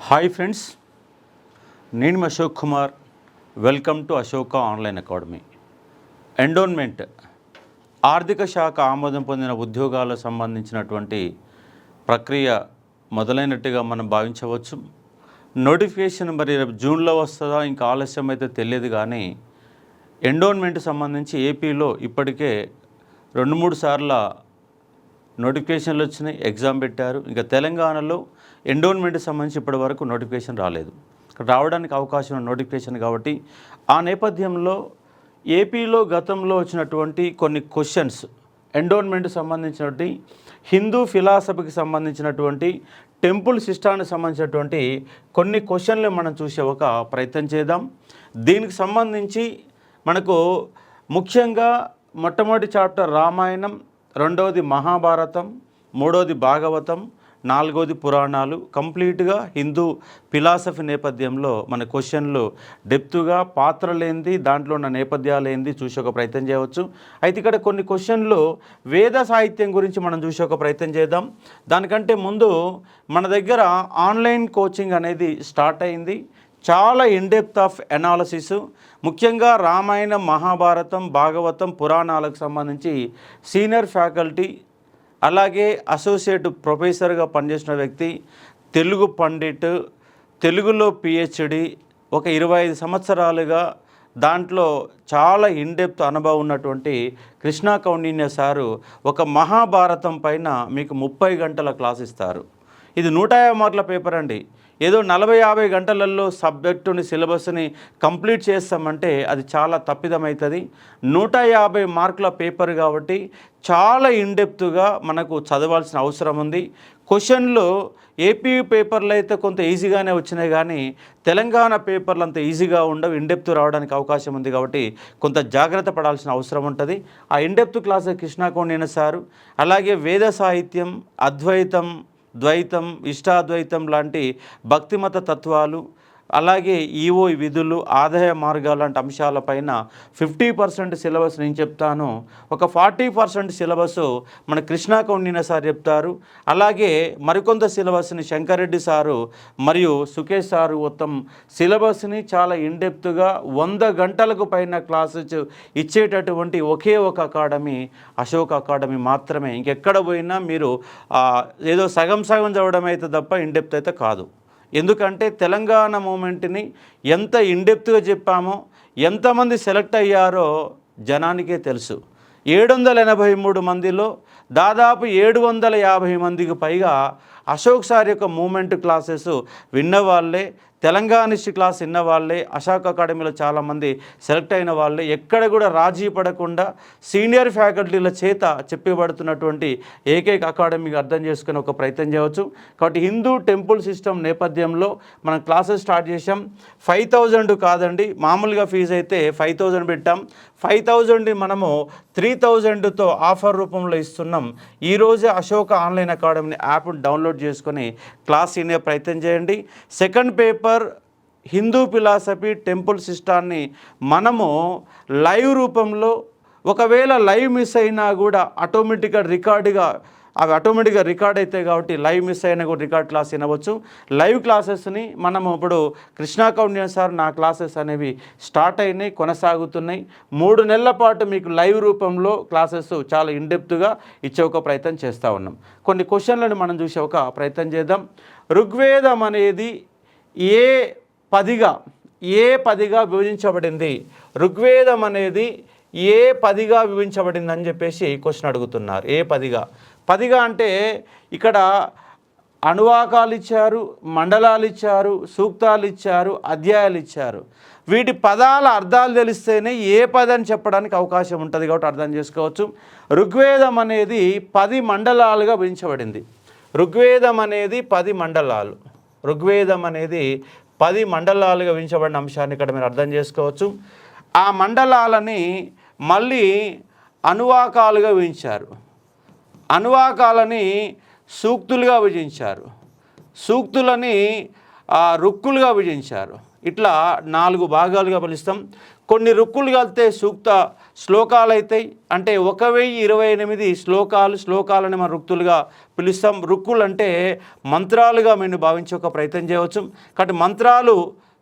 Hi friends, నేను Ashok Kumar. Welcome to Ashoka online academy. Endowment ఆర్థిక శాఖ ఆమోదం పొందిన ఉద్యోగాలకు సంబంధించినటువంటి ప్రక్రియ మొదలైనట్టుగా మనం భావించవచ్చు. నోటిఫికేషన్ మరి జూన్లో వస్తుందా ఇంకా ఆలస్యం అయితే తెలియదు, కానీ ఎండోన్మెంట్ సంబంధించి ఏపీలో ఇప్పటికే 2-3 సార్ల నోటిఫికేషన్లు వచ్చినాయి, ఎగ్జామ్ పెట్టారు. ఇంకా తెలంగాణలో ఎండోన్మెంట్ సంబంధించి ఇప్పటి వరకు నోటిఫికేషన్ రాలేదు. రావడానికి అవకాశం ఉన్న నోటిఫికేషన్ కాబట్టి ఆ నేపథ్యంలో ఏపీలో గతంలో వచ్చినటువంటి కొన్ని క్వశ్చన్స్, ఎండోన్మెంట్ సంబంధించినటువంటి హిందూ ఫిలాసఫీకి సంబంధించినటువంటి టెంపుల్ సిస్టానికి సంబంధించినటువంటి కొన్ని క్వశ్చన్లు మనం చూసే ఒక ప్రయత్నం చేద్దాం. దీనికి సంబంధించి మనకు ముఖ్యంగా మొట్టమొదటి చాప్టర్ రామాయణం, రెండవది మహాభారతం, మూడవది భాగవతం, నాలుగవది పురాణాలు. కంప్లీట్గా హిందూ ఫిలాసఫీ నేపథ్యంలో మన క్వశ్చన్లు డెప్త్గా పాత్రలేంది, దాంట్లో ఉన్న నేపథ్యాలు ఏంది చూసే ఒక ప్రయత్నం చేయవచ్చు. అయితే ఇక్కడ కొన్ని క్వశ్చన్లు వేద సాహిత్యం గురించి మనం చూసే ఒక ప్రయత్నం చేద్దాం. దానికంటే ముందు మన దగ్గర ఆన్లైన్ కోచింగ్ అనేది స్టార్ట్ అయింది. చాలా ఇన్డెప్త్ ఆఫ్ అనాలసిస్, ముఖ్యంగా రామాయణం, మహాభారతం, భాగవతం, పురాణాలకు సంబంధించి సీనియర్ ఫ్యాకల్టీ, అలాగే అసోసియేట్ ప్రొఫెసర్గా పనిచేసిన వ్యక్తి, తెలుగు పండిట్, తెలుగులో పిహెచ్డి, ఒక 25 సంవత్సరాలుగా దాంట్లో చాలా ఇన్డెప్త్ అనుభవం ఉన్నటువంటి కృష్ణా కౌండిన్య సారు ఒక మహాభారతం పైన మీకు 30 గంటల క్లాస్ ఇస్తారు. ఇది 150 మార్కుల పేపర్ అండి. ఏదో 40-50 గంటలలో సబ్జెక్టుని సిలబస్ని కంప్లీట్ చేస్తామంటే అది చాలా తప్పిదమవుతుంది. 150 మార్కుల పేపర్ కాబట్టి చాలా ఇన్డెప్త్గా మనకు చదవాల్సిన అవసరం ఉంది. క్వశ్చన్లు ఏపీ పేపర్లు అయితే కొంత ఈజీగానే వచ్చినాయి, కానీ తెలంగాణ పేపర్లు అంత ఈజీగా ఉండవు, ఇన్డెప్త్ రావడానికి అవకాశం ఉంది. కాబట్టి కొంత జాగ్రత్త పడాల్సిన అవసరం ఉంటుంది. ఆ in depth class Krishna Kaundinya sir, అలాగే వేద సాహిత్యం, అద్వైతం, ద్వైతం, ఇష్టాద్వైతం లాంటి భక్తిమత తత్వాలు, అలాగే ఈఓ విధులు, ఆదాయ మార్గాలు లాంటి అంశాలపైన 50% సిలబస్ నేను చెప్తాను. ఒక 40% సిలబస్ మన కృష్ణా కౌండిన్య సార్ చెప్తారు. అలాగే మరికొంత సిలబస్ని శంకరెడ్డి సారు మరియు సుకేష్ సారు మొత్తం సిలబస్ని చాలా ఇన్డెప్త్గా 100 గంటలకు పైన క్లాసెస్ ఇచ్చేటటువంటి ఒకే ఒక అకాడమీ అశోక్ అకాడమీ మాత్రమే. ఇంకెక్కడ పోయినా మీరు ఏదో సగం చదవడం అయితే తప్ప ఇన్డెప్త్ అయితే కాదు. ఎందుకంటే తెలంగాణ మూమెంట్ని ఎంత ఇన్డెప్త్గా చెప్పామో, ఎంతమంది సెలెక్ట్ అయ్యారో జనానికే తెలుసు. 783 మందిలో దాదాపు 750 మందికి పైగా అశోక్ సార్ యొక్క మూమెంట్ క్లాసెస్ విన్నవాళ్ళే, తెలంగాణ హిస్టరీ క్లాస్ విన్న వాళ్ళే, అశోక్ అకాడమీలో చాలామంది సెలెక్ట్ అయిన వాళ్ళే. ఎక్కడ కూడా రాజీ పడకుండా సీనియర్ ఫ్యాకల్టీల చేత చెప్పబడుతున్నటువంటి ఏకైక అకాడమీగా అర్థం చేసుకుని ఒక ప్రయత్నం చేయవచ్చు. కాబట్టి హిందూ టెంపుల్ సిస్టమ్ నేపథ్యంలో మనం క్లాసెస్ స్టార్ట్ చేసాం. 5000 కాదండి, మామూలుగా ఫీజు అయితే 5000 పెట్టాం. 5000 మనము 3000తో ఆఫర్ రూపంలో ఇస్తున్నాం. ఈరోజే Ashoka online academy app download చేసుకొని క్లాస్ వినే ప్రయత్నం చేయండి. Second paper Hindu philosophy temple సిస్టాన్ని మనము లైవ్ రూపంలో, ఒకవేళ లైవ్ మిస్ అయినా కూడా ఆటోమేటిక్గా రికార్డ్ అవుతాయి. కాబట్టి లైవ్ మిస్ అయినా కూడా రికార్డ్ క్లాస్ వినవచ్చు. లైవ్ క్లాసెస్ని మనము ఇప్పుడు కృష్ణా కౌండిన్య సార్ నా క్లాసెస్ అనేవి స్టార్ట్ అయినాయి, కొనసాగుతున్నాయి. 3 నెలల పాటు మీకు లైవ్ రూపంలో క్లాసెస్ చాలా ఇన్డెప్త్గా ఇచ్చే ఒక ప్రయత్నం చేస్తూ ఉన్నాం. కొన్ని క్వశ్చన్లను మనం చూసే ఒక ప్రయత్నం చేద్దాం. ఋగ్వేదం అనేది ఏ పదిగా విభజించబడింది? ఋగ్వేదం అనేది ఏ 10గా విభజించబడింది అని చెప్పేసి క్వశ్చన్ అడుగుతున్నారు. ఏ 10గా అంటే ఇక్కడ అనువాకాలు ఇచ్చారు, మండలాలు ఇచ్చారు, సూక్తాలు ఇచ్చారు, అధ్యాయాలు ఇచ్చారు. వీటి పదాల అర్థాలు తెలిస్తేనే ఏ పదని చెప్పడానికి అవకాశం ఉంటుంది. కాబట్టి అర్థం చేసుకోవచ్చు. ఋగ్వేదం అనేది 10 మండలాలుగా విభజించబడింది. ఋగ్వేదం అనేది 10 మండలాలు. ఋగ్వేదం అనేది 10 మండలాలుగా విభజించబడిన అంశాన్ని ఇక్కడ మీరు అర్థం చేసుకోవచ్చు. ఆ మండలాలని మళ్ళీ అనువాకాలుగా విభజించారు. అనువాకాలని సూక్తులుగా విభజించారు. సూక్తులని రుక్కులుగా విభజించారు. ఇట్లా 4 భాగాలుగా పిలుస్తాం. కొన్ని రుక్కులు కలితే సూక్త శ్లోకాలు అవుతాయి. అంటే 1028 శ్లోకాలని మనం రుక్తులుగా పిలుస్తాం. రుక్కులు అంటే మంత్రాలుగా మేము భావించే ఒక ప్రయత్నం చేయవచ్చు. కాబట్టి మంత్రాలు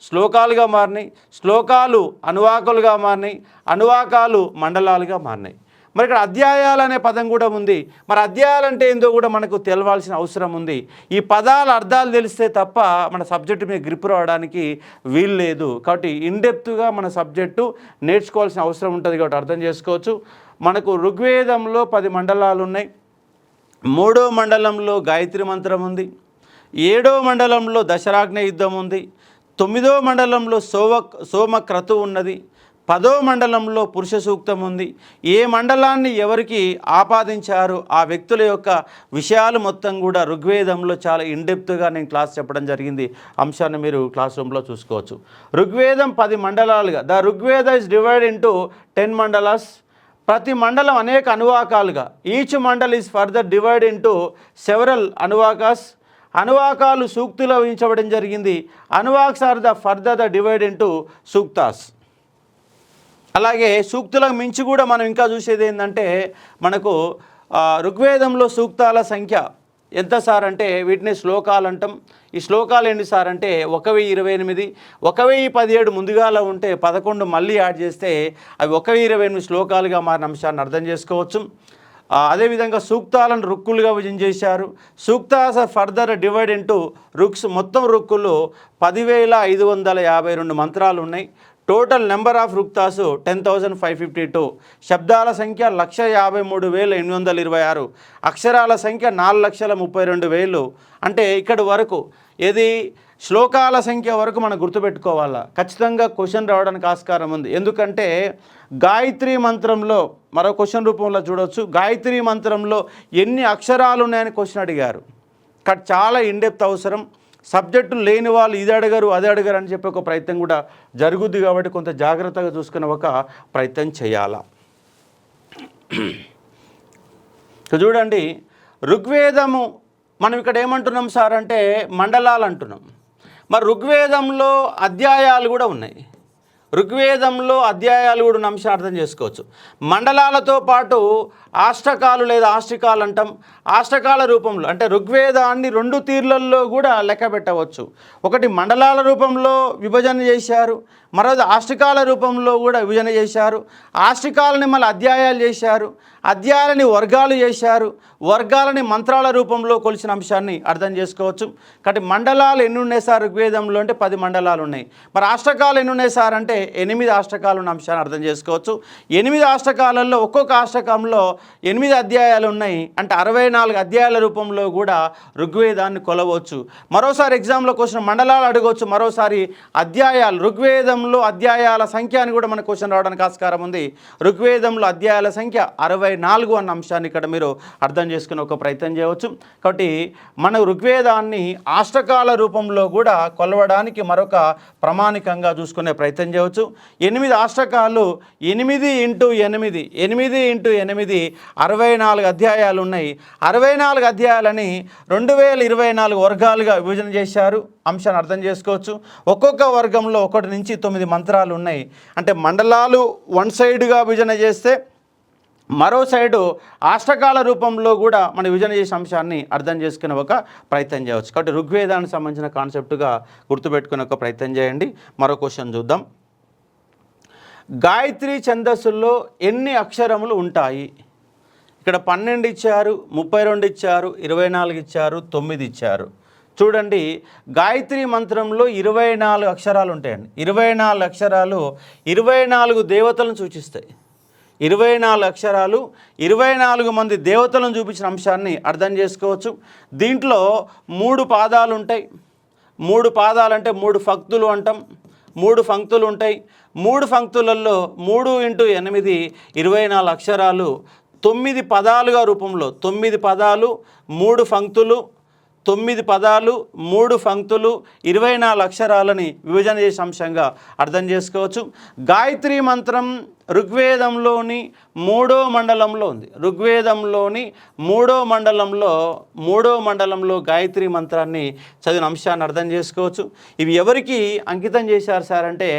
శ్లోకాలుగా మారినాయి, శ్లోకాలు అనువాకాలుగా మారినాయి, అనువాకాలు మండలాలుగా మారినాయి. మరి ఇక్కడ అధ్యాయాలు అనే పదం కూడా ఉంది. మరి అధ్యాయాలు అంటే ఏందో కూడా మనకు తెలవాల్సిన అవసరం ఉంది. ఈ పదాల అర్థాలు తెలిస్తే తప్ప మన సబ్జెక్టు మీద గ్రిప్ రావడానికి వీలు లేదు. కాబట్టి ఇన్డెప్త్గా మన సబ్జెక్టు నేర్చుకోవాల్సిన అవసరం ఉంటుంది. కాబట్టి అర్థం చేసుకోవచ్చు. మనకు ఋగ్వేదంలో 10 మండలాలు ఉన్నాయి. 3వ మండలంలో గాయత్రి మంత్రం ఉంది. 7వ మండలంలో దశరాగ్న యుద్ధం ఉంది. 9వ మండలంలో సోమక్రతు ఉన్నది. 10వ మండలంలో పురుష సూక్తం ఉంది. ఏ మండలాన్ని ఎవరికి ఆపాదించారు ఆ వ్యక్తుల యొక్క విషయాలు మొత్తం కూడా ఋగ్వేదంలో చాలా ఇన్డెప్త్గా నేను క్లాస్ చెప్పడం జరిగింది. అంశాన్ని మీరు క్లాస్ రూమ్లో చూసుకోవచ్చు. ఋగ్వేదం 10 మండలాలుగా, the Rigveda is divide into 10 mandalas. ప్రతి మండలం అనేక అనువాకాలుగా, each mandal is further divide into several anuvakas. అనువాకాలు సూక్తులు ఊహించబడడం జరిగింది. Anuvaks are the further the divide into suktas. అలాగే సూక్తులకు మించి కూడా మనం ఇంకా చూసేది ఏంటంటే మనకు ఋగ్వేదంలో సూక్తాల సంఖ్య ఎంత సార్ అంటే వీటిని శ్లోకాలు అంటాం. ఈ శ్లోకాలు ఏంటి సార్ అంటే 1028, 1017 ముందుగాల ఉంటే 11 మళ్ళీ యాడ్ చేస్తే అవి 1028 శ్లోకాలుగా మారిన అంశాన్ని అర్థం చేసుకోవచ్చు. అదేవిధంగా సూక్తాలను రుక్కులుగా విభజన చేశారు. Suktas further divide into ruks. మొత్తం రుక్కులు 10,552 మంత్రాలు ఉన్నాయి. టోటల్ నెంబర్ ఆఫ్ రుక్తాసు 10,552. శబ్దాల సంఖ్య 1,53,826. అక్షరాల సంఖ్య 4,32,000. అంటే ఇక్కడి వరకు ఏది శ్లోకాల సంఖ్య వరకు మనం గుర్తుపెట్టుకోవాలా. ఖచ్చితంగా క్వశ్చన్ రావడానికి ఆస్కారం ఉంది. ఎందుకంటే గాయత్రి మంత్రంలో మరో క్వశ్చన్ రూపంలో చూడవచ్చు. గాయత్రి మంత్రంలో ఎన్ని అక్షరాలు ఉన్నాయని క్వశ్చన్ అడిగారు. ఇక్కడ చాలా ఇన్డెప్త్ అవసరం. సబ్జెక్టు లేని వాళ్ళు ఇది అడగరు అది అడగరు అని చెప్పి ఒక ప్రయత్నం కూడా జరుగుద్ది. కాబట్టి కొంత జాగ్రత్తగా చూసుకునే ఒక ప్రయత్నం చేయాలా. చూడండి, ఋగ్వేదము మనం ఇక్కడ ఏమంటున్నాం సార్ అంటే మండలాలు అంటున్నాం. మరి ఋగ్వేదంలో అధ్యాయాలు కూడా ఉన్నాయి. ఋగ్వేదంలో అధ్యాయాలు కూడా ఉన్న అంశాన్ని అర్థం చేసుకోవచ్చు. మండలాలతో పాటు ఆష్టకాలు లేదా ఆష్టికాలు అంటాం. ఆష్టకాల రూపంలో అంటే ఋగ్వేదాన్ని 2 తీర్లల్లో కూడా లెక్క పెట్టవచ్చు. ఒకటి మండలాల రూపంలో విభజన చేశారు, మరోది ఆష్టికాల రూపంలో కూడా విభజన చేశారు. ఆష్టికాలని మళ్ళీ అధ్యాయాలు చేశారు, అధ్యాయాలని వర్గాలు చేశారు, వర్గాలని మంత్రాల రూపంలో కొలిచిన అంశాన్ని అర్థం చేసుకోవచ్చు. కాబట్టి మండలాలు ఎన్ని ఉన్నాయి సార్ ఋగ్వేదంలో అంటే 10 మండలాలు ఉన్నాయి. మరి ఆష్టకాలు ఎన్ని ఉన్నాయి సార్ అంటే 8 ఆష్టకాలు ఉన్న అంశాన్ని అర్థం చేసుకోవచ్చు. 8 ఆష్టకాలలో ఒక్కొక్క ఆష్టకంలో 8 అధ్యాయాలు ఉన్నాయి. అంటే 64 అధ్యాయాల రూపంలో కూడా ఋగ్వేదాన్ని కొలవచ్చు. మరోసారి ఎగ్జామ్లో క్వశ్చన్ మండలాలు అడగవచ్చు, మరోసారి అధ్యాయాలు. ఋగ్వేదంలో అధ్యాయాల సంఖ్య అని కూడా మన క్వశ్చన్ రావడానికి ఆస్కారం ఉంది. ఋగ్వేదంలో అధ్యాయాల సంఖ్య 64 అన్న అంశాన్ని ఇక్కడ మీరు అర్థం చేసుకుని ఒక ప్రయత్నం చేయవచ్చు. కాబట్టి మన ఋగ్వేదాన్ని ఆష్టకాల రూపంలో కూడా కొలవడానికి మరొక ప్రామాణికంగా చూసుకునే ప్రయత్నం చేయవచ్చు. 8 ఆష్టకాలు 8 × 8, 8 × 8 64 అధ్యాయాలు ఉన్నాయి. 64 అధ్యాయాలని 2024 వర్గాలుగా విభజన చేశారు. అంశాన్ని అర్థం చేసుకోవచ్చు. ఒక్కొక్క వర్గంలో 1 నుంచి 9 మంత్రాలు ఉన్నాయి. అంటే మండలాలు వన్ సైడ్గా విభజన చేస్తే మరో సైడు ఆష్టకాల రూపంలో కూడా మనం విభజన చేసే అంశాన్ని అర్థం చేసుకునే ఒక ప్రయత్నం చేయవచ్చు. కాబట్టి ఋగ్వేదానికి సంబంధించిన కాన్సెప్ట్గా గుర్తుపెట్టుకునే ఒక ప్రయత్నం చేయండి. మరో క్వశ్చన్ చూద్దాం. గాయత్రి ఛందస్సుల్లో ఎన్ని అక్షరములు ఉంటాయి? ఇక్కడ 12 ఇచ్చారు, 32 ఇచ్చారు, 24 ఇచ్చారు, 9 ఇచ్చారు. చూడండి, గాయత్రి మంత్రంలో 24 అక్షరాలు ఉంటాయండి. 24 అక్షరాలు 24 దేవతలను సూచిస్తాయి. 24 అక్షరాలు 24 మంది దేవతలను చూపించిన అంశాన్ని అర్థం చేసుకోవచ్చు. దీంట్లో 3 పాదాలు ఉంటాయి. 3 పాదాలు అంటే 3 పంక్తులు అంటాం. 3 పంక్తులు ఉంటాయి. 3 పంక్తులలో 3 × 8 24 అక్షరాలు 9 పదాలుగా రూపంలో 9 పదాలు 3 పంక్తులు 9 పదాలు 3 పంక్తులు 24 అక్షరాలని విభజన చేసే అంశంగా అర్థం చేసుకోవచ్చు. గాయత్రి మంత్రం ఋగ్వేదంలోని 3వ మండలంలో ఉంది. ఋగ్వేదంలోని 3వ మండలంలో గాయత్రి మంత్రాన్ని చదివిన అంశాన్ని అర్థం చేసుకోవచ్చు. ఇవి ఎవరికి అంకితం చేశారు సార్ అంటే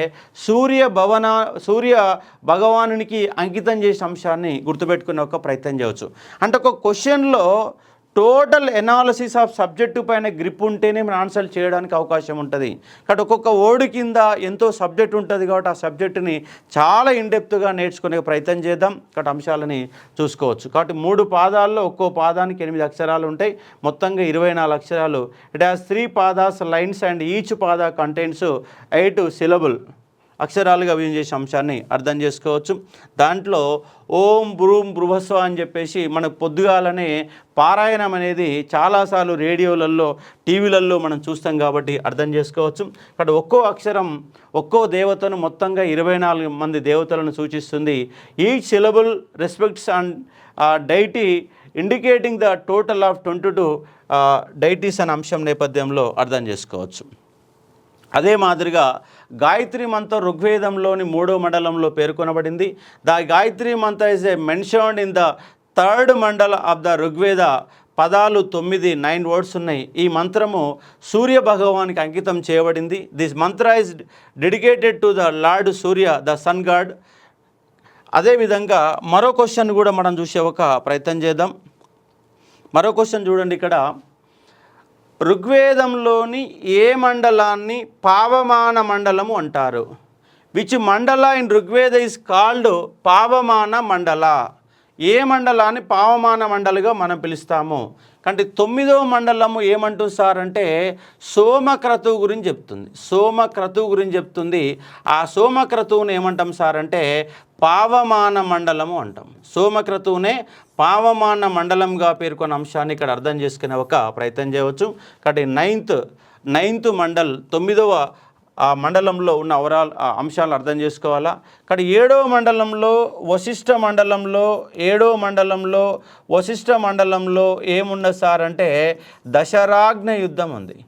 సూర్య భగవానునికి అంకితం చేసే అంశాన్ని గుర్తుపెట్టుకునే ఒక ప్రయత్నం చేయవచ్చు. అంటే ఒక క్వశ్చన్లో టోటల్ ఎనాలిసిస్ ఆఫ్ సబ్జెక్టు పైన గ్రిప్ ఉంటేనే మనం ఆన్సర్ చేయడానికి అవకాశం ఉంటుంది. కాబట్టి ఒక్కొక్క వర్డ్ కింద ఎంతో సబ్జెక్ట్ ఉంటుంది కాబట్టి ఆ సబ్జెక్టుని చాలా ఇన్డెప్త్గా నేర్చుకునే ప్రయత్నం చేద్దాం. కాబట్టి అంశాలని చూసుకోవచ్చు. కాబట్టి 3 పాదాల్లో ఒక్కో పాదానికి 8 అక్షరాలు ఉంటాయి. మొత్తంగా 24 అక్షరాలు. It has 3 padas lines and each pada contains 8 syllable అక్షరాలుగా విభజన చేసే అంశాన్ని అర్థం చేసుకోవచ్చు. దాంట్లో ఓం బ్రూం బృహస్వ అని చెప్పేసి మనకు పొద్దుగాలనే పారాయణం అనేది చాలాసార్లు రేడియోలలో టీవీలలో మనం చూస్తాం కాబట్టి అర్థం చేసుకోవచ్చు. ఇక్కడ ఒక్కో అక్షరం ఒక్కో దేవతను మొత్తంగా 24 మంది దేవతలను సూచిస్తుంది. Each syllable respects and deity indicating the total of 22 deities అనే అంశం నేపథ్యంలో అర్థం చేసుకోవచ్చు. అదే మాదిరిగా గాయత్రి మంత్రం ఋగ్వేదంలోని 3వ మండలంలో పేర్కొనబడింది. The Gayatri Mantra is a mentioned in the 3rd మండల ఆఫ్ ద ఋగ్వేద. పదాలు 9 వర్డ్స్ ఉన్నాయి. ఈ మంత్రము సూర్య భగవానికి అంకితం చేయబడింది. This mantra is dedicated to the lord Surya, the sun god. అదేవిధంగా మరో క్వశ్చన్ కూడా మనం చూసే ఒక ప్రయత్నం చేద్దాం. మరో క్వశ్చన్ చూడండి. ఇక్కడ ఋగ్వేదంలోని ఏ మండలాన్ని పావమాన మండలము అంటారు? విచ్ మండల ఇన్ ఋగ్వేద ఇస్ కాల్డ్ పావమాన మండల? ఏ మండలాన్ని పావమాన మండలిగా మనం పిలుస్తాము? అంటే 9వ మండలము ఏమంటుంది సార్ అంటే సోమక్రతువు గురించి చెప్తుంది. సోమక్రతువు గురించి చెప్తుంది. ఆ సోమక్రతువుని ఏమంటాం సార్ అంటే పావమాన మండలము అంటాం. సోమక్రతువునే పావమాన మండలంగా పేర్కొన్న అంశాన్ని ఇక్కడ అర్థం చేసుకునే ఒక ప్రయత్నం చేయవచ్చు. కాబట్టి నైన్త్ మండల్ 9వ మండలంలో ఉన్న ఓవరాల్ అంశాలు అర్థం చేసుకోవాలా. కానీ 7వ మండలంలో వశిష్ఠ మండలంలో ఏమున్నది సార్ అంటే దశరాగ్న యుద్ధం ఉంది.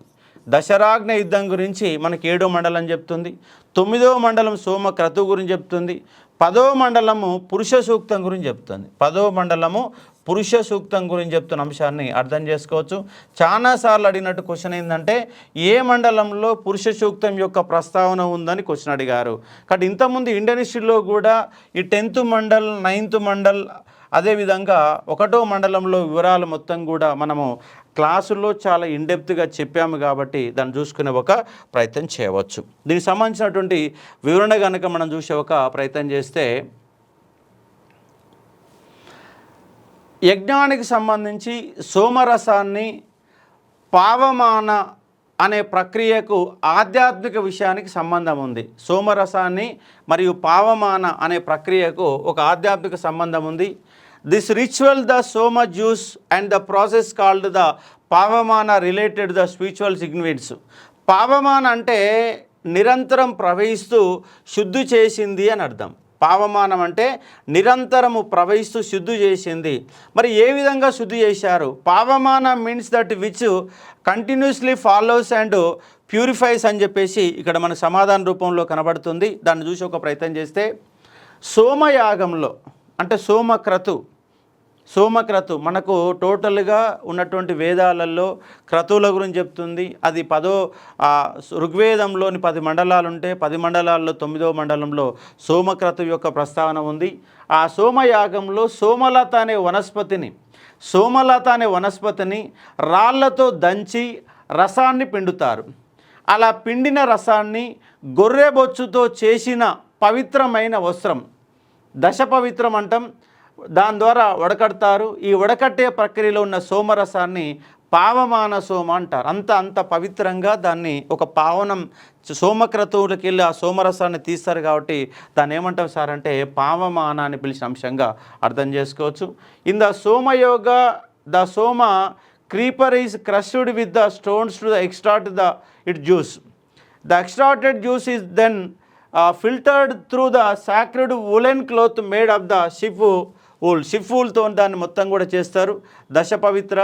దశరాగ్న యుద్ధం గురించి మనకి 7వ మండలం చెప్తుంది. 9వ మండలం సోమక్రతువు గురించి చెప్తుంది. 10వ మండలము పురుష సూక్తం గురించి చెప్తుంది. 10వ మండలము పురుష సూక్తం గురించి చెప్తున్న అంశాన్ని అర్థం చేసుకోవచ్చు. చాలాసార్లు అడిగినట్టు క్వశ్చన్ ఏంటంటే ఏ మండలంలో పురుష సూక్తం యొక్క ప్రస్తావన ఉందని క్వశ్చన్ అడిగారు. కాబట్టి ఇంతకుముందు ఇండియన్ హిస్టరీలో కూడా ఈ 10th మండల్ 9th మండల్ అదేవిధంగా 1వ మండలంలో వివరాలు మొత్తం కూడా మనము క్లాసుల్లో చాలా ఇన్డెప్త్గా చెప్పాము కాబట్టి దాన్ని చూసుకునే ఒక ప్రయత్నం చేయవచ్చు. దీనికి సంబంధించినటువంటి వివరణ కనుక మనం చూసే ఒక ప్రయత్నం చేస్తే యజ్ఞానికి సంబంధించి సోమరసాన్ని పావమాన అనే ప్రక్రియకు ఆధ్యాత్మిక విషయానికి సంబంధం ఉంది. సోమరసాన్ని మరియు పావమాన అనే ప్రక్రియకు ఒక ఆధ్యాత్మిక సంబంధం ఉంది. This ritual the Soma juice and the process called the Pavamana related the spiritual significance. Pavamana అంటే నిరంతరం ప్రవహిస్తూ శుద్ధి చేసింది అని అర్థం. పావమానం అంటే నిరంతరము ప్రవహిస్తూ శుద్ధి చేసింది. మరి ఏ విధంగా శుద్ధి చేశారు? పావమానం means that which continuously follows and purifies అని చెప్పేసి ఇక్కడ మన సమాధాన రూపంలో కనబడుతుంది. దాన్ని చూసి ఒక ప్రయత్నం చేస్తే సోమయాగంలో అంటే సోమక్రతు మనకు టోటల్గా ఉన్నటువంటి వేదాలలో క్రతువుల గురించి చెప్తుంది. అది ఋగ్వేదంలోని 10 మండలాలు ఉంటే 10 మండలాల్లో 9వ మండలంలో సోమక్రతు యొక్క ప్రస్తావన ఉంది. ఆ సోమయాగంలో సోమలత అనే వనస్పతిని రాళ్లతో దంచి రసాన్ని పిండుతారు. అలా పిండిన రసాన్ని గొర్రెబొచ్చుతో చేసిన పవిత్రమైన వస్త్రం దశపవిత్రం అంటాం, దాని ద్వారా వడకడతారు. ఈ వడకట్టే ప్రక్రియలో ఉన్న సోమరసాన్ని పావమాన సోమ అంటారు. అంత పవిత్రంగా దాన్ని ఒక పావనం సోమక్రతువులకి వెళ్ళి ఆ సోమరసాన్ని తీస్తారు కాబట్టి దాన్ని ఏమంటారు సార్ అంటే పావమాన అని పిలిచిన అంశంగా అర్థం చేసుకోవచ్చు. In the Somayoga the Soma creeper is crushed with the stones to extract its juice. The extracted juice is then filtered through the sacred woolen cloth made of the sheep wool. Sheep woolతో దాన్ని మొత్తం కూడా చేస్తారు. Dasha Pavitra.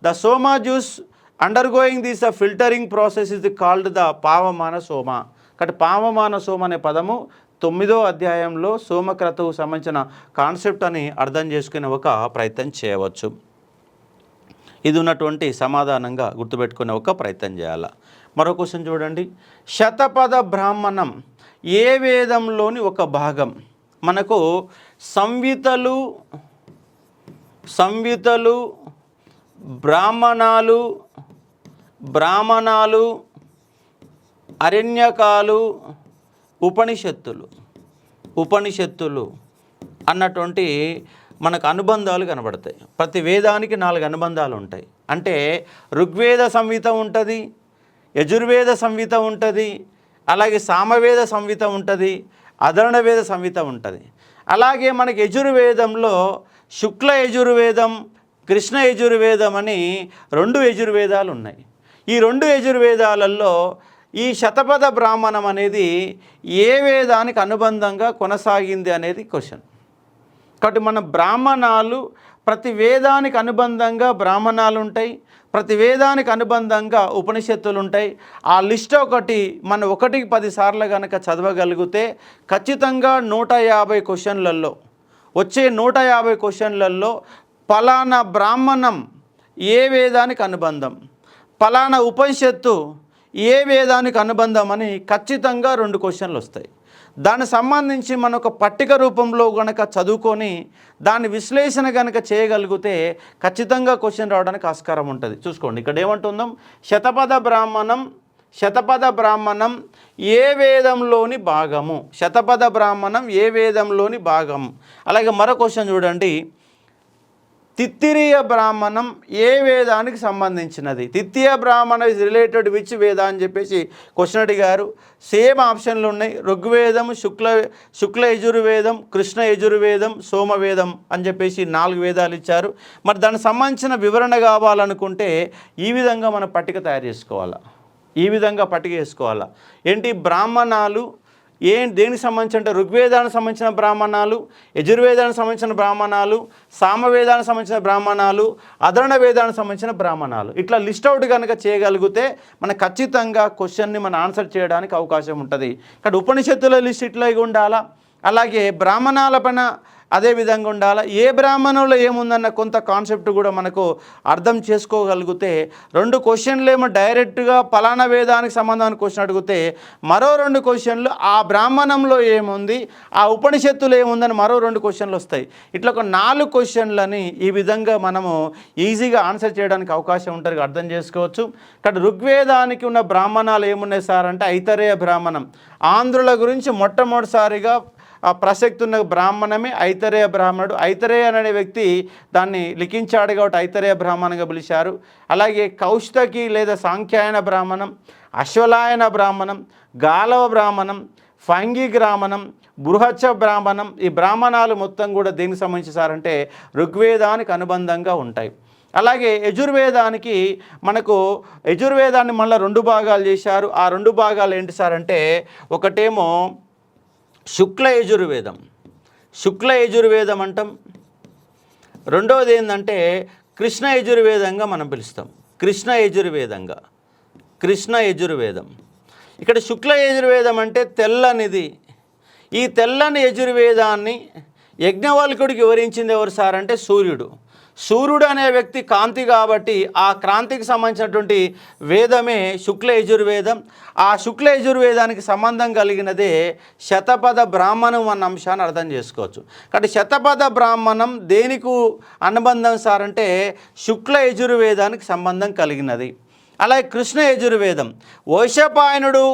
The Soma juice undergoing this the filtering process is called the Pavamana Soma. కాబట్టి పావమాన సోమ అనే పదము 9వ అధ్యాయంలో సోమక్రతువు సంబంధించిన కాన్సెప్ట్ అని అర్థం చేసుకునే ఒక ప్రయత్నం చేయవచ్చు. ఇది ఉన్నటువంటి సమాధానంగా గుర్తుపెట్టుకునే ఒక ప్రయత్నం చేయాలి. మరో క్వశ్చన్ చూడండి. శతపథ బ్రాహ్మణం ఏ వేదంలోని ఒక భాగం? మనకు సంహితలు, బ్రాహ్మణాలు, అరణ్యకాలు, ఉపనిషత్తులు అన్నటువంటి మనకు అనుబంధాలు కనబడతాయి. ప్రతి వేదానికి 4 అనుబంధాలు ఉంటాయి. అంటే ఋగ్వేద సంహిత ఉంటుంది, యజుర్వేద సంహిత ఉంటుంది, అలాగే సామవేద సంహిత ఉంటుంది, అధర్వణ సంహిత ఉంటుంది. అలాగే మనకి యజుర్వేదంలో శుక్ల యజుర్వేదం, కృష్ణ యజుర్వేదం అని 2 యజుర్వేదాలు ఉన్నాయి. ఈ 2 యజుర్వేదాలలో ఈ శతపథ బ్రాహ్మణం అనేది ఏ వేదానికి అనుబంధంగా కొనసాగింది అనేది క్వశ్చన్. కాబట్టి మన బ్రాహ్మణాలు ప్రతి వేదానికి అనుబంధంగా బ్రాహ్మణాలు ఉంటాయి, ప్రతి వేదానికి అనుబంధంగా ఉపనిషత్తులు ఉంటాయి. ఆ లిస్ట్ ఒకటి మనం 1కి 10 సార్లు కనుక చదవగలిగితే ఖచ్చితంగా 150 క్వశ్చన్లలో వచ్చే 150 క్వశ్చన్లలో ఫలానా బ్రాహ్మణం ఏ వేదానికి అనుబంధం, ఫలానా ఉపనిషత్తు ఏ వేదానికి అనుబంధం అని ఖచ్చితంగా 2 క్వశ్చన్లు వస్తాయి. దానికి సంబంధించి మనం ఒక పట్టిక రూపంలో కనుక చదువుకొని దాని విశ్లేషణ కనుక చేయగలిగితే ఖచ్చితంగా క్వశ్చన్ రావడానికి ఆస్కారం ఉంటుంది. చూసుకోండి ఇక్కడ ఏమంటుందాం, శతపథ బ్రాహ్మణం ఏ వేదంలోని భాగము? శతపథ బ్రాహ్మణం ఏ వేదంలోని భాగం? అలాగే మరో క్వశ్చన్ చూడండి, తిత్తిరీయ బ్రాహ్మణం ఏ వేదానికి సంబంధించినది? తిత్తియ బ్రాహ్మణ ఇస్ రిలేటెడ్ విచ్ వేద అని చెప్పేసి క్వశ్చన్ అడిగారు. సేమ్ ఆప్షన్లు ఉన్నాయి. ఋగ్వేదం, శుక్ల యజుర్వేదం, కృష్ణ యజుర్వేదం, సోమవేదం అని చెప్పేసి 4 వేదాలు ఇచ్చారు. మరి దానికి సంబంధించిన వివరణ కావాలనుకుంటే ఈ విధంగా మనం పట్టిక తయారు చేసుకోవాలా, ఈ విధంగా పట్టిక చేసుకోవాలా. ఏంటి బ్రాహ్మణాలు దేనికి సంబంధించి అంటే ఋగ్వేదానికి సంబంధించిన బ్రాహ్మణాలు, యజుర్వేదానికి సంబంధించిన బ్రాహ్మణాలు, సామవేదానికి సంబంధించిన బ్రాహ్మణాలు, అధర్వణ వేదానికి సంబంధించిన బ్రాహ్మణాలు. ఇట్లా లిస్ట్ అవుట్ కనుక చేయగలిగితే మనకు ఖచ్చితంగా క్వశ్చన్ని మనం ఆన్సర్ చేయడానికి అవకాశం ఉంటుంది. కానీ ఉపనిషత్తుల లిస్ట్ ఇట్లా ఉండాలా, అలాగే బ్రాహ్మణాల పైన అదే విధంగా ఉండాలి. ఏ బ్రాహ్మణంలో ఏముందన్న కొంత కాన్సెప్ట్ కూడా మనకు అర్థం చేసుకోగలిగితే 2 క్వశ్చన్లు ఏమో డైరెక్ట్గా ఫలానా వేదానికి సంబంధానికి క్వశ్చన్ అడిగితే మరో 2 క్వశ్చన్లు ఆ బ్రాహ్మణంలో ఏముంది, ఆ ఉపనిషత్తులు ఏముందని మరో 2 క్వశ్చన్లు వస్తాయి. ఇట్లా ఒక 4 క్వశ్చన్లని ఈ విధంగా మనము ఈజీగా ఆన్సర్ చేయడానికి అవకాశం ఉంటుంది, అర్థం చేసుకోవచ్చు. ఇక్కడ ఋగ్వేదానికి ఉన్న బ్రాహ్మణాలు ఏమున్నాయి సార్ అంటే ఐతరేయ బ్రాహ్మణం. ఆంధ్రుల గురించి మొట్టమొదటిసారిగా ఆ ప్రసక్తి ఉన్న బ్రాహ్మణమే ఐతరేయ బ్రాహ్మణుడు. ఐతరేయ అనే వ్యక్తి దాన్ని లిఖించాడు కాబట్టి ఐతరేయ బ్రాహ్మణంగా పిలిచారు. అలాగే కౌష్టకి లేదా సాంఖ్యాయన బ్రాహ్మణం, అశ్వలాయన బ్రాహ్మణం, గాలవ బ్రాహ్మణం, ఫంగి బ్రాహ్మణం, బృహచ్చ బ్రాహ్మణం. ఈ బ్రాహ్మణాలు మొత్తం కూడా దేనికి సంబంధించారంటే ఋగ్వేదానికి అనుబంధంగా ఉంటాయి. అలాగే యజుర్వేదానికి మనకు యజుర్వేదాన్ని మళ్ళీ 2 భాగాలు చేశారు. ఆ 2 భాగాలు ఏంటి సార్ అంటే ఒకటేమో శుక్ల యజుర్వేదం అంటాం. రెండవది ఏంటంటే కృష్ణ యజుర్వేదంగా మనం పిలుస్తాం. కృష్ణ యజుర్వేదం. ఇక్కడ శుక్ల యజుర్వేదం అంటే తెల్లనిది. ఈ తెల్లని యజుర్వేదాన్ని యజ్ఞవల్కుడికి వివరించింది ఎవరు సార్ అంటే సూర్యుడు అనే వ్యక్తి కాంతి కాబట్టి ఆ క్రాంతికి సంబంధించినటువంటి వేదమే శుక్ల యజుర్వేదం. ఆ శుక్ల యజుర్వేదానికి సంబంధం కలిగినదే శతపథ బ్రాహ్మణం అన్న అంశాన్ని అర్థం చేసుకోవచ్చు. కాబట్టి శతపథ బ్రాహ్మణం దేనికి అనుబంధం సార్ అంటే శుక్ల యజుర్వేదానికి సంబంధం కలిగినది. అలాగే కృష్ణ యజుర్వేదం వైశపాయనుడు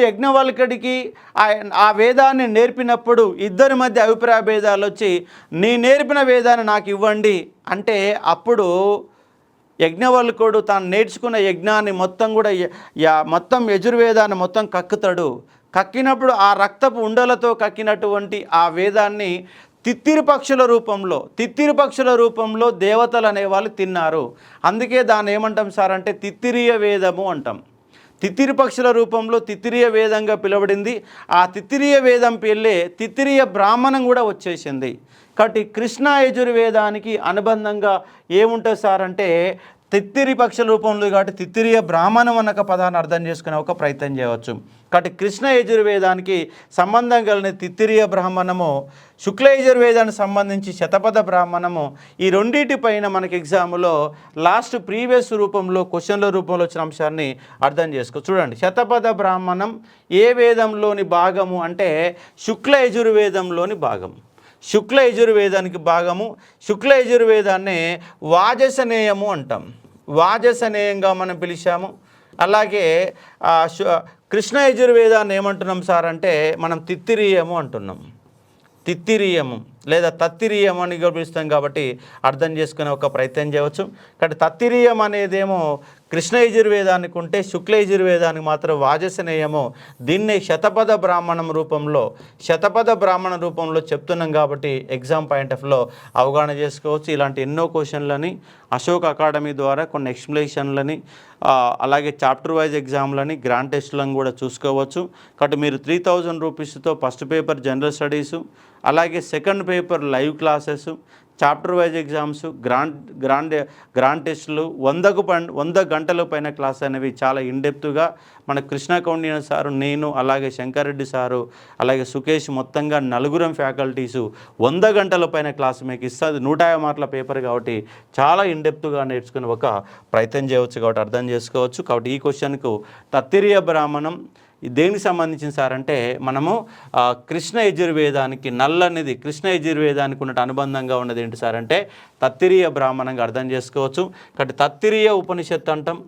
యజ్ఞవల్కుడికి ఆ వేదాన్ని నేర్పినప్పుడు ఇద్దరి మధ్య అభిప్రాయ భేదాలు వచ్చి నీ నేర్పిన వేదాన్ని నాకు ఇవ్వండి అంటే అప్పుడు యజ్ఞవల్కుడు తాను నేర్చుకున్న యజ్ఞాన్ని మొత్తం కూడా మొత్తం యజుర్వేదాన్ని మొత్తం కక్కుతాడు. కక్కినప్పుడు ఆ రక్తపు ఉండలతో కక్కినటువంటి ఆ వేదాన్ని తిత్తిరి పక్షుల రూపంలో దేవతలు అనేవాళ్ళు తిన్నారు. అందుకే దాన్ని ఏమంటాం సార్ అంటే తిత్తిరీయ వేదము అంటాం. తిత్తిరి పక్షుల రూపంలో తిత్తిరియ వేదంగా పిలువబడింది. ఆ తిత్తిరియ వేదం పేర్లే తిత్తిరియ బ్రాహ్మణం కూడా వచ్చేసింది. కాబట్టి కృష్ణ యజుర్వేదానికి అనుబంధంగా ఏముంటుంది సార్ అంటే తిత్తిరి పక్షుల రూపంలో కాబట్టి తిత్తిరియ బ్రాహ్మణం అన్న పదాన్ని అర్థం చేసుకునే ఒక ప్రయత్నం చేయవచ్చు. కాబట్టి కృష్ణ యజుర్వేదానికి సంబంధం కలిగిన తిత్తిరియ బ్రాహ్మణము, శుక్ల యజుర్వేదానికి సంబంధించి శతపథ బ్రాహ్మణము, ఈ రెండింటి పైన మనకి ఎగ్జామ్లో లాస్ట్ ప్రీవియస్ రూపంలో క్వశ్చన్ల రూపంలో వచ్చిన అంశాన్ని అర్థం చేసుకో. చూడండి, శతపథ బ్రాహ్మణం ఏ వేదంలోని భాగము అంటే శుక్ల యజుర్వేదంలోని భాగం. శుక్ల యజుర్వేదానికి భాగము. శుక్ల యజుర్వేదాన్ని వాజసనేయము అంటాం, వాజసనేయంగా మనం పిలిచాము. అలాగే కృష్ణ యజుర్వేదాన్ని ఏమంటున్నాం సార్ అంటే మనం తిత్తిరీయము అంటున్నాం. తిత్తిరీయము లేదా తత్తిరీయం అని పిలుస్తాం కాబట్టి అర్థం చేసుకునే ఒక ప్రయత్నం చేయవచ్చు. కాబట్టి తత్తిరీయం అనేదేమో కృష్ణ యజుర్వేదానికి ఉంటే శుక్ల యజుర్వేదానికి మాత్రం వాజసనేయము. దీన్నే శతపథ బ్రాహ్మణం రూపంలో చెప్తున్నాం కాబట్టి ఎగ్జామ్ పాయింట్ ఆఫ్లో అవగాహన చేసుకోవచ్చు. ఇలాంటి ఎన్నో క్వశ్చన్లని అశోక్ అకాడమీ ద్వారా కొన్ని ఎక్స్ప్లెనేషన్లని అలాగే చాప్టర్ వైజ్ ఎగ్జామ్లని గ్రాండ్ టెస్ట్లను కూడా చూసుకోవచ్చు. కాబట్టి మీరు 3000 రూపీస్తో ఫస్ట్ పేపర్ జనరల్ స్టడీసు, అలాగే second paper live classes, chapter wise exams, grand టెస్టులు 100 గంటల పైన క్లాస్ అనేవి చాలా ఇన్డెప్త్గా మన కృష్ణ కౌండిన్య సారు, నేను, అలాగే శంకర్ రెడ్డి సారు, అలాగే సుకేష్, మొత్తంగా 4 ఫ్యాకల్టీసు 100 గంటల పైన క్లాస్ మీకు ఇస్తుంది. 150 మార్కుల పేపర్ కాబట్టి చాలా ఇన్డెప్త్గా నేర్చుకునే ఒక ప్రయత్నం చేయవచ్చు. కాబట్టి అర్థం చేసుకోవచ్చు. కాబట్టి ఈ క్వశ్చన్కు తత్తిరియ బ్రాహ్మణం దేనికి సంబంధించిన సార్ అంటే మనము కృష్ణ యజుర్వేదానికి నల్లనిది కృష్ణ యజుర్వేదానికి ఉన్నట్టు అనుబంధంగా ఉన్నది ఏంటి సార్ అంటే తత్తిరియ బ్రాహ్మణంగా అర్థం చేసుకోవచ్చు. కాబట్టి తత్తిరియ ఉపనిషత్తు అంటాం,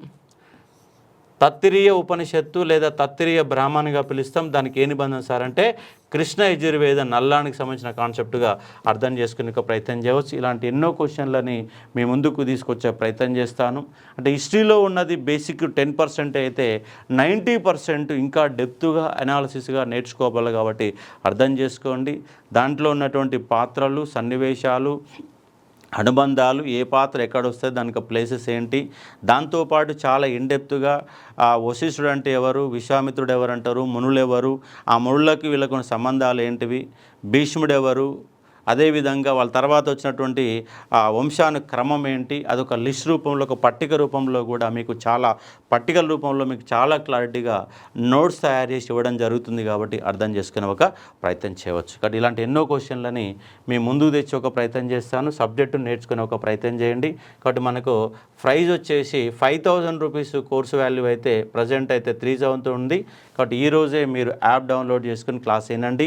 తత్తిరియ ఉపనిషత్తు లేదా తత్తిరియ బ్రాహ్మణంగా పిలుస్తాం. దానికి ఏ నిబంధన సార్ అంటే కృష్ణ యజుర్వేద నల్లానికి సంబంధించిన కాన్సెప్ట్గా అర్థం చేసుకునే ప్రయత్నం చేయవచ్చు. ఇలాంటి ఎన్నో క్వశ్చన్లని మీ ముందుకు తీసుకొచ్చే ప్రయత్నం చేస్తాను. అంటే హిస్టరీలో ఉన్నది బేసిక్ 10% అయితే 90% ఇంకా డెప్త్గా అనాలిసిస్గా నేర్చుకోవాలి. కాబట్టి అర్థం చేసుకోండి. దాంట్లో ఉన్నటువంటి పాత్రలు, సన్నివేశాలు, అనుబంధాలు, ఏ పాత్ర ఎక్కడ వస్తే దానికి ప్లేసెస్ ఏంటి, దాంతోపాటు చాలా ఇన్డెప్త్గా వశిష్ఠుడు అంటే ఎవరు, విశ్వామిత్రుడు ఎవరు అంటారు, మునులు ఎవరు, ఆ మునులకి వీళ్ళకు సంబంధాలు ఏంటివి, భీష్ముడు ఎవరు, అదేవిధంగా వాళ్ళ తర్వాత వచ్చినటువంటి వంశాను క్రమం ఏంటి, అదొక లిస్ట్ రూపంలో ఒక పట్టిక రూపంలో కూడా మీకు చాలా పట్టికల రూపంలో మీకు చాలా క్లారిటీగా నోట్స్ తయారు చేసి ఇవ్వడం జరుగుతుంది. కాబట్టి అర్థం చేసుకునే ఒక ప్రయత్నం చేయవచ్చు. కాబట్టి ఇలాంటి ఎన్నో క్వశ్చన్లని మీ ముందుకు తెచ్చి ఒక ప్రయత్నం చేస్తాను. సబ్జెక్టు నేర్చుకునే ఒక ప్రయత్నం చేయండి. కాబట్టి మనకు ప్రైజ్ వచ్చేసి 5000 రూపీస్ కోర్సు వాల్యూ అయితే ప్రజెంట్ అయితే 3000 ఉంది. కాబట్టి ఈరోజే మీరు యాప్ డౌన్లోడ్ చేసుకుని క్లాస్ వినండి,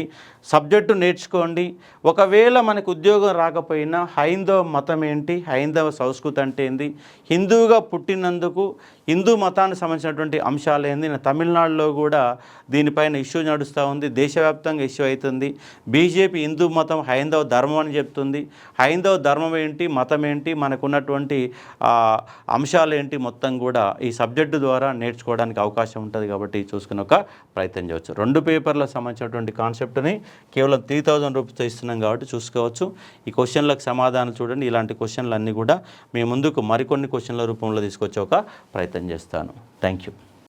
సబ్జెక్టు నేర్చుకోండి. ఒకవేళ మనకు ఉద్యోగం రాకపోయినా హైందవ మతం ఏంటి, హైందవ సంస్కృతి అంటే ఏంది, హిందువుగా పుట్టినందుకు హిందూ మతానికి సంబంధించినటువంటి అంశాలు ఏంది, తమిళనాడులో కూడా దీనిపైన ఇష్యూ నడుస్తూ ఉంది, దేశవ్యాప్తంగా ఇష్యూ అవుతుంది. బీజేపీ హిందూ మతం హైందవ ధర్మం అని చెప్తుంది. హైందవ ధర్మం ఏంటి, మతం ఏంటి, మనకున్నటువంటి అంశాలు ఏంటి, మొత్తం కూడా ఈ సబ్జెక్టు ద్వారా నేర్చుకోవడానికి అవకాశం ఉంటుంది. కాబట్టి చూసుకుని ఒక ప్రయత్నం చేయవచ్చు. 2 పేపర్లకు సంబంధించినటువంటి కాన్సెప్ట్ని కేవలం 3000 రూపీస్తో ఇస్తున్నాం కాబట్టి చూసుకోవచ్చు. ఈ క్వశ్చన్లకు సమాధానం చూడండి. ఇలాంటి క్వశ్చన్లు అన్నీ కూడా మీ ముందుకు మరికొన్ని క్వశ్చన్ల రూపంలో తీసుకొచ్చే ఒక ప్రయత్నం చేస్తాను. Thank you.